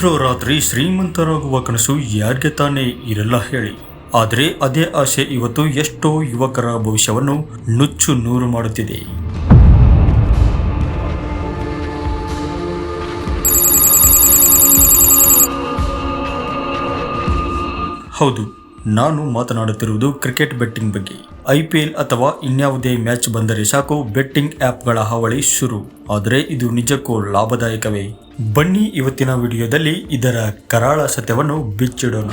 ರಾತ್ರೋರಾತ್ರಿ ಶ್ರೀಮಂತರಾಗುವ ಕನಸು ಯಾರಿಗೆ ತಾನೇ ಇರಲ್ಲ ಹೇಳಿ. ಆದರೆ ಅದೇ ಆಸೆ ಇವತ್ತು ಎಷ್ಟೋ ಯುವಕರ ಭವಿಷ್ಯವನ್ನು ನುಚ್ಚು ನೂರು ಮಾಡುತ್ತಿದೆ. ಹೌದು, ನಾನು ಮಾತನಾಡುತ್ತಿರುವುದು ಕ್ರಿಕೆಟ್ ಬೆಟ್ಟಿಂಗ್ ಬಗ್ಗೆ. IPL ಅಥವಾ ಇನ್ಯಾವುದೇ ಮ್ಯಾಚ್ ಬಂದರೆ ಸಾಕು ಬೆಟ್ಟಿಂಗ್ ಆ್ಯಪ್ಗಳ ಹಾವಳಿ ಶುರು. ಆದರೆ ಇದು ನಿಜಕ್ಕೂ ಲಾಭದಾಯಕವೇ? ಬನ್ನಿ ಇವತ್ತಿನ ವಿಡಿಯೋದಲ್ಲಿ ಇದರ ಕರಾಳ ಸತ್ಯವನ್ನು ಬಿಚ್ಚಿಡೋಣ.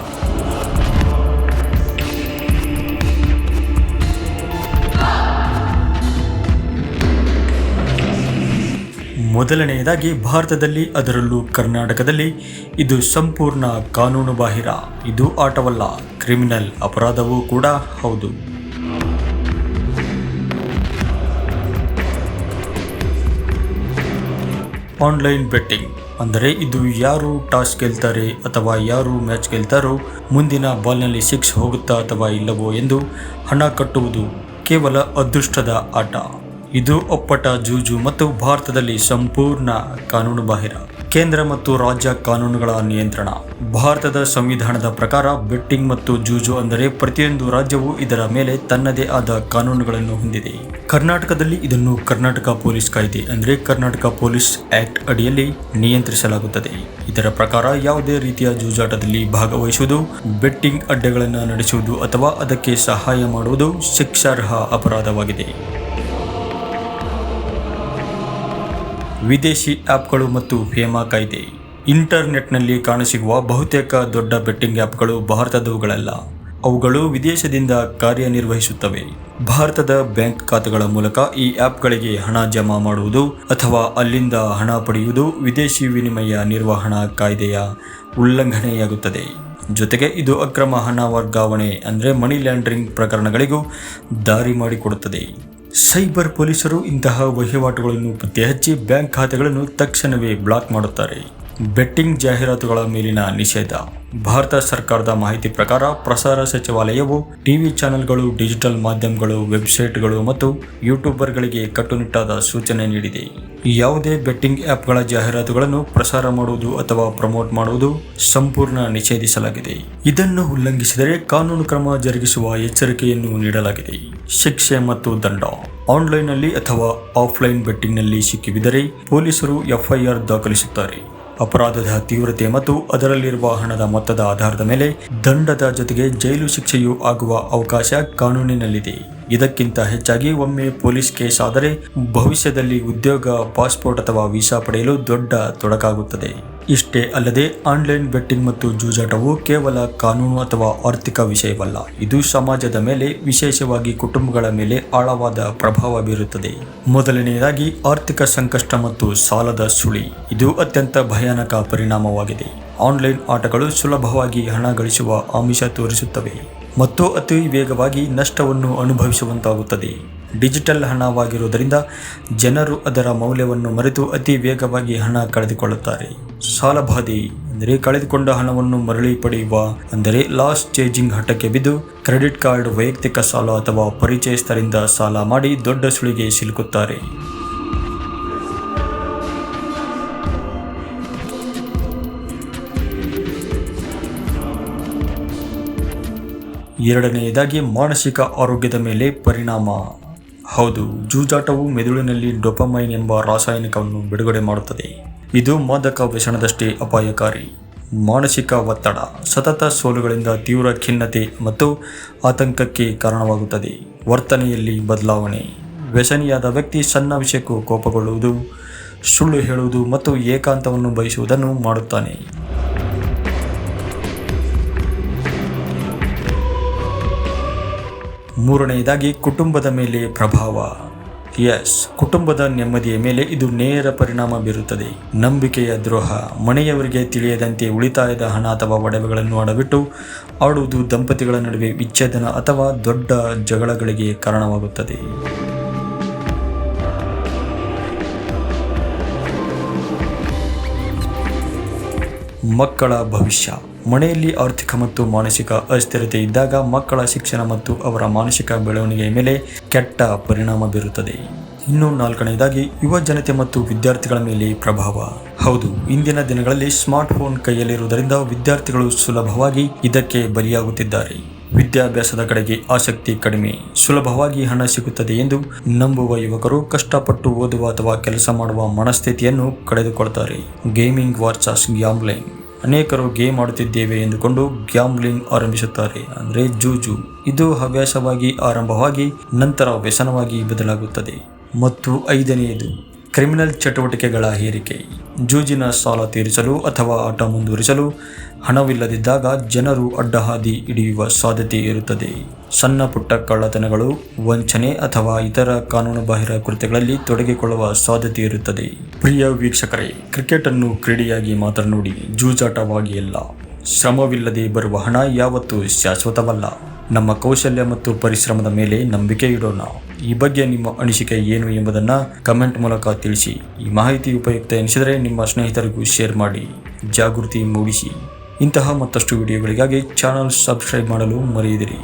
ಮೊದಲನೆಯದಾಗಿ ಭಾರತದಲ್ಲಿ, ಅದರಲ್ಲೂ ಕರ್ನಾಟಕದಲ್ಲಿ ಇದು ಸಂಪೂರ್ಣ ಕಾನೂನು ಬಾಹಿರ. ಇದು ಆಟವಲ್ಲ, ಕ್ರಿಮಿನಲ್ ಅಪರಾಧವೂ ಕೂಡ ಹೌದು. ಆನ್ಲೈನ್ ಬೆಟ್ಟಿಂಗ್ ಅಂದರೆ ಇದು ಯಾರು ಟಾಸ್ ಗೆಲ್ತಾರೆ ಅಥವಾ ಯಾರು ಮ್ಯಾಚ್ ಗೆಲ್ತಾರೋ, ಮುಂದಿನ ಬಾಲ್ನಲ್ಲಿ 6 ಹೋಗುತ್ತಾ ಅಥವಾ ಇಲ್ಲವೋ ಎಂದು ಹಣ ಕಟ್ಟುವುದು ಕೇವಲ ಅದೃಷ್ಟದ ಆಟ. ಇದು ಒಪ್ಪಟ ಜೂಜು ಮತ್ತು ಭಾರತದಲ್ಲಿ ಸಂಪೂರ್ಣ ಕಾನೂನು ಬಾಹಿರ. ಕೇಂದ್ರ ಮತ್ತು ರಾಜ್ಯ ಕಾನೂನುಗಳ ನಿಯಂತ್ರಣ. ಭಾರತದ ಸಂವಿಧಾನದ ಪ್ರಕಾರ ಬೆಟ್ಟಿಂಗ್ ಮತ್ತು ಜೂಜು ಅಂದರೆ ಪ್ರತಿಯೊಂದು ರಾಜ್ಯವು ಇದರ ಮೇಲೆ ತನ್ನದೇ ಆದ ಕಾನೂನುಗಳನ್ನು ಹೊಂದಿದೆ. ಕರ್ನಾಟಕದಲ್ಲಿ ಇದನ್ನು ಕರ್ನಾಟಕ ಪೊಲೀಸ್ ಕಾಯ್ದೆ ಅಂದರೆ ಕರ್ನಾಟಕ ಪೊಲೀಸ್ ಆಕ್ಟ್ ಅಡಿಯಲ್ಲಿ ನಿಯಂತ್ರಿಸಲಾಗುತ್ತದೆ. ಇದರ ಪ್ರಕಾರ ಯಾವುದೇ ರೀತಿಯ ಜೂಜಾಟದಲ್ಲಿ ಭಾಗವಹಿಸುವುದು, ಬೆಟ್ಟಿಂಗ್ ಅಡ್ಡೆಗಳನ್ನು ನಡೆಸುವುದು ಅಥವಾ ಅದಕ್ಕೆ ಸಹಾಯ ಮಾಡುವುದು ಶಿಕ್ಷಾರ್ಹ ಅಪರಾಧವಾಗಿದೆ. ವಿದೇಶಿ ಆ್ಯಪ್ಗಳು ಮತ್ತು ಫೇಮಾ ಕಾಯ್ದೆ. ಇಂಟರ್ನೆಟ್ನಲ್ಲಿ ಕಾಣಸಿಗುವ ಬಹುತೇಕ ದೊಡ್ಡ ಬೆಟ್ಟಿಂಗ್ ಆ್ಯಪ್ಗಳು ಭಾರತದವುಗಳಲ್ಲ. ಅವುಗಳು ವಿದೇಶದಿಂದ ಕಾರ್ಯನಿರ್ವಹಿಸುತ್ತವೆ. ಭಾರತದ ಬ್ಯಾಂಕ್ ಖಾತೆಗಳ ಮೂಲಕ ಈ ಆ್ಯಪ್ಗಳಿಗೆ ಹಣ ಜಮಾ ಮಾಡುವುದು ಅಥವಾ ಅಲ್ಲಿಂದ ಹಣ ಪಡೆಯುವುದು ವಿದೇಶಿ ವಿನಿಮಯ ನಿರ್ವಹಣಾ ಕಾಯ್ದೆಯ ಉಲ್ಲಂಘನೆಯಾಗುತ್ತದೆ. ಜೊತೆಗೆ ಇದು ಅಕ್ರಮ ಹಣ ವರ್ಗಾವಣೆ ಅಂದರೆ ಮನಿ ಲ್ಯಾಂಡ್ರಿಂಗ್ ಪ್ರಕರಣಗಳಿಗೂ ದಾರಿ ಮಾಡಿಕೊಡುತ್ತದೆ. ಸೈಬರ್ ಪೊಲೀಸರು ಇಂತಹ ವಹಿವಾಟುಗಳನ್ನು ಪತ್ತೆ ಹಚ್ಚಿ ಬ್ಯಾಂಕ್ ಖಾತೆಗಳನ್ನು ತಕ್ಷಣವೇ ಬ್ಲಾಕ್ ಮಾಡುತ್ತಾರೆ. ಬೆಟ್ಟಿಂಗ್ ಜಾಹೀರಾತುಗಳ ಮೇಲಿನ ನಿಷೇಧ. ಭಾರತ ಸರ್ಕಾರದ ಮಾಹಿತಿ ಪ್ರಕಾರ ಪ್ರಸಾರ ಸಚಿವಾಲಯವು ಟಿವಿ ಚಾನೆಲ್ಗಳು, ಡಿಜಿಟಲ್ ಮಾಧ್ಯಮಗಳು, ವೆಬ್ಸೈಟ್ಗಳು ಮತ್ತು ಯೂಟ್ಯೂಬರ್ಗಳಿಗೆ ಕಟ್ಟುನಿಟ್ಟಾದ ಸೂಚನೆ ನೀಡಿದೆ. ಯಾವುದೇ ಬೆಟ್ಟಿಂಗ್ ಆ್ಯಪ್ಗಳ ಜಾಹೀರಾತುಗಳನ್ನು ಪ್ರಸಾರ ಮಾಡುವುದು ಅಥವಾ ಪ್ರಮೋಟ್ ಮಾಡುವುದು ಸಂಪೂರ್ಣ ನಿಷೇಧಿಸಲಾಗಿದೆ. ಇದನ್ನು ಉಲ್ಲಂಘಿಸಿದರೆ ಕಾನೂನು ಕ್ರಮ ಜರುಗಿಸುವ ಎಚ್ಚರಿಕೆಯನ್ನು ನೀಡಲಾಗಿದೆ. ಶಿಕ್ಷೆ ಮತ್ತು ದಂಡ. ಆನ್ಲೈನ್ನಲ್ಲಿ ಅಥವಾ ಆಫ್ಲೈನ್ ಬೆಟ್ಟಿಂಗ್ನಲ್ಲಿ ಸಿಕ್ಕಿಬಿದ್ದರೆ ಪೊಲೀಸರು FIR ದಾಖಲಿಸುತ್ತಾರೆ. ಅಪರಾಧದ ತೀವ್ರತೆ ಮತ್ತು ಅದರಲ್ಲಿರುವ ಹಣದ ಮೊತ್ತದ ಆಧಾರದ ಮೇಲೆ ದಂಡದ ಜೊತೆಗೆ ಜೈಲು ಶಿಕ್ಷೆಯೂ ಆಗುವ ಅವಕಾಶ ಕಾನೂನಿನಲ್ಲಿದೆ. ಇದಕ್ಕಿಂತ ಹೆಚ್ಚಾಗಿ ಒಮ್ಮೆ ಪೊಲೀಸ್ ಕೇಸ್ ಆದರೆ ಭವಿಷ್ಯದಲ್ಲಿ ಉದ್ಯೋಗ, ಪಾಸ್ಪೋರ್ಟ್ ಅಥವಾ ವೀಸಾ ಪಡೆಯಲು ದೊಡ್ಡ ತೊಡಕಾಗುತ್ತದೆ. ಇಷ್ಟೇ ಅಲ್ಲದೆ ಆನ್ಲೈನ್ ಬೆಟ್ಟಿಂಗ್ ಮತ್ತು ಜೂಜಾಟವು ಕೇವಲ ಕಾನೂನು ಅಥವಾ ಆರ್ಥಿಕ ವಿಷಯವಲ್ಲ. ಇದು ಸಮಾಜದ ಮೇಲೆ, ವಿಶೇಷವಾಗಿ ಕುಟುಂಬಗಳ ಮೇಲೆ ಆಳವಾದ ಪ್ರಭಾವ ಬೀರುತ್ತದೆ. ಮೊದಲನೆಯದಾಗಿ ಆರ್ಥಿಕ ಸಂಕಷ್ಟ ಮತ್ತು ಸಾಲದ ಸುಳಿ. ಇದು ಅತ್ಯಂತ ಭಯಾನಕ ಪರಿಣಾಮವಾಗಿದೆ. ಆನ್ಲೈನ್ ಆಟಗಳು ಸುಲಭವಾಗಿ ಹಣ ಗಳಿಸುವ ಆಮಿಷ ತೋರಿಸುತ್ತವೆ ಮತ್ತು ಅತಿ ವೇಗವಾಗಿ ನಷ್ಟವನ್ನು ಅನುಭವಿಸುವಂತಾಗುತ್ತದೆ. ಡಿಜಿಟಲ್ ಹಣವಾಗಿರುವುದರಿಂದ ಜನರು ಅದರ ಮೌಲ್ಯವನ್ನು ಮರೆತು ಅತಿ ವೇಗವಾಗಿ ಹಣ ಕಳೆದುಕೊಳ್ಳುತ್ತಾರೆ. ಸಾಲಬಾಧೆ ಅಂದರೆ ಕಳೆದುಕೊಂಡ ಹಣವನ್ನು ಮರಳಿ ಪಡೆಯುವ ಅಂದರೆ ಲಾಸ್ ಚೇಜಿಂಗ್ ಹಠಕ್ಕೆ ಬಿದ್ದು ಕ್ರೆಡಿಟ್ ಕಾರ್ಡ್, ವೈಯಕ್ತಿಕ ಸಾಲ ಅಥವಾ ಪರಿಚಯಸ್ಥರಿಂದ ಸಾಲ ಮಾಡಿ ದೊಡ್ಡ ಸುಳಿಗೆ ಸಿಲುಕುತ್ತಾರೆ. ಎರಡನೆಯದಾಗಿ ಮಾನಸಿಕ ಆರೋಗ್ಯದ ಮೇಲೆ ಪರಿಣಾಮ. ಹೌದು, ಜೂಜಾಟವು ಮೆದುಳಿನಲ್ಲಿ ಡೋಪಮೈನ್ ಎಂಬ ರಾಸಾಯನಿಕವನ್ನು ಬಿಡುಗಡೆ ಮಾಡುತ್ತದೆ. ಇದು ಮಾದಕ ವ್ಯಸನದಷ್ಟೇ ಅಪಾಯಕಾರಿ. ಮಾನಸಿಕ ಒತ್ತಡ. ಸತತ ಸೋಲುಗಳಿಂದ ತೀವ್ರ ಖಿನ್ನತೆ ಮತ್ತು ಆತಂಕಕ್ಕೆ ಕಾರಣವಾಗುತ್ತದೆ. ವರ್ತನೆಯಲ್ಲಿ ಬದಲಾವಣೆ. ವ್ಯಸನಿಯಾದ ವ್ಯಕ್ತಿ ಸಣ್ಣ ವಿಷಯಕ್ಕೂ ಕೋಪಗೊಳ್ಳುವುದು, ಸುಳ್ಳು ಹೇಳುವುದು ಮತ್ತು ಏಕಾಂತವನ್ನು ಬಯಸುವುದನ್ನು ಮಾಡುತ್ತಾನೆ. ಮೂರನೆಯದಾಗಿ ಕುಟುಂಬದ ಮೇಲೆ ಪ್ರಭಾವ. ಕುಟುಂಬದ ನೆಮ್ಮದಿಯ ಮೇಲೆ ಇದು ನೇರ ಪರಿಣಾಮ ಬೀರುತ್ತದೆ. ನಂಬಿಕೆಯ ದ್ರೋಹ. ಮನೆಯವರಿಗೆ ತಿಳಿಯದಂತೆ ಉಳಿತಾಯದ ಹಣ ಅಥವಾ ಒಡವೆಗಳನ್ನು ಅಡವಿಟ್ಟು ಆಡುವುದು ದಂಪತಿಗಳ ನಡುವೆ ವಿಚ್ಛೇದನ ಅಥವಾ ದೊಡ್ಡ ಜಗಳಗಳಿಗೆ ಕಾರಣವಾಗುತ್ತದೆ. ಮಕ್ಕಳ ಭವಿಷ್ಯ. ಮನೆಯಲ್ಲಿ ಆರ್ಥಿಕ ಮತ್ತು ಮಾನಸಿಕ ಅಸ್ಥಿರತೆ ಇದ್ದಾಗ ಮಕ್ಕಳ ಶಿಕ್ಷಣ ಮತ್ತು ಅವರ ಮಾನಸಿಕ ಬೆಳವಣಿಗೆಯ ಮೇಲೆ ಕೆಟ್ಟ ಪರಿಣಾಮ ಬೀರುತ್ತದೆ. ಇನ್ನು 4ನೇದಾಗಿ ಯುವ ಜನತೆ ಮತ್ತು ವಿದ್ಯಾರ್ಥಿಗಳ ಮೇಲೆ ಪ್ರಭಾವ. ಹೌದು, ಇಂದಿನ ದಿನಗಳಲ್ಲಿ ಸ್ಮಾರ್ಟ್ ಫೋನ್ ಕೈಯಲ್ಲಿರುವುದರಿಂದ ವಿದ್ಯಾರ್ಥಿಗಳು ಸುಲಭವಾಗಿ ಇದಕ್ಕೆ ಬಲಿಯಾಗುತ್ತಿದ್ದಾರೆ. ವಿದ್ಯಾಭ್ಯಾಸದ ಕಡೆಗೆ ಆಸಕ್ತಿ ಕಡಿಮೆ, ಸುಲಭವಾಗಿ ಹಣ ಸಿಗುತ್ತದೆ ಎಂದು ನಂಬುವ ಯುವಕರು ಕಷ್ಟಪಟ್ಟು ಓದುವ ಅಥವಾ ಕೆಲಸ ಮಾಡುವ ಮನಸ್ಥಿತಿಯನ್ನು ಕಳೆದುಕೊಳ್ತಾರೆ. Gaming versus gambling. ಅನೇಕರು ಗೇಮ್ ಆಡುತ್ತಿದ್ದೇವೆ ಎಂದುಕೊಂಡು ಗ್ಯಾಮ್ಲಿಂಗ್ ಆರಂಭಿಸುತ್ತಾರೆ, ಅಂದರೆ ಜೂಜು. ಇದು ಹವ್ಯಾಸವಾಗಿ ಆರಂಭವಾಗಿ ನಂತರ ವ್ಯಸನವಾಗಿ ಬದಲಾಗುತ್ತದೆ. ಮತ್ತು 5ನೇದು ಕ್ರಿಮಿನಲ್ ಚಟುವಟಿಕೆಗಳ ಹೇರಿಕೆ. ಜೂಜಿನ ಸಾಲ ತೀರಿಸಲು ಅಥವಾ ಆಟ ಮುಂದುವರಿಸಲು ಹಣವಿಲ್ಲದಿದ್ದಾಗ ಜನರು ಅಡ್ಡಹಾದಿ ಹಿಡಿಯುವ ಸಾಧ್ಯತೆ ಇರುತ್ತದೆ. ಸಣ್ಣ ಪುಟ್ಟ ಕಳ್ಳತನಗಳು, ವಂಚನೆ ಅಥವಾ ಇತರ ಕಾನೂನುಬಾಹಿರ ಕೃತ್ಯಗಳಲ್ಲಿ ತೊಡಗಿಕೊಳ್ಳುವ ಸಾಧ್ಯತೆ ಇರುತ್ತದೆ. ಪ್ರಿಯ ವೀಕ್ಷಕರೇ, ಕ್ರಿಕೆಟ್ ಅನ್ನು ಕ್ರೀಡೆಯಾಗಿ ಮಾತ್ರ ನೋಡಿ, ಜೂಜಾಟವಾಗಿ ಅಲ್ಲ. ಶ್ರಮವಿಲ್ಲದೆ ಬರುವ ಹಣ ಯಾವತ್ತೂ ಶಾಶ್ವತವಲ್ಲ. ನಮ್ಮ ಕೌಶಲ್ಯ ಮತ್ತು ಪರಿಶ್ರಮದ ಮೇಲೆ ನಂಬಿಕೆ ಇಡೋಣ. ಈ ಬಗ್ಗೆ ನಿಮ್ಮ ಅನಿಸಿಕೆ ಏನು ಎಂಬುದನ್ನು ಕಮೆಂಟ್ ಮೂಲಕ ತಿಳಿಸಿ. ಈ ಮಾಹಿತಿ ಉಪಯುಕ್ತ ಎನಿಸಿದರೆ ನಿಮ್ಮ ಸ್ನೇಹಿತರಿಗೂ ಶೇರ್ ಮಾಡಿ, ಜಾಗೃತಿ ಮೂಡಿಸಿ. ಇಂತಹ ಮತ್ತಷ್ಟು ವಿಡಿಯೋಗಳಿಗಾಗಿ ಚಾನಲ್ ಸಬ್ಸ್ಕ್ರೈಬ್ ಮಾಡಲು ಮರೆಯದಿರಿ.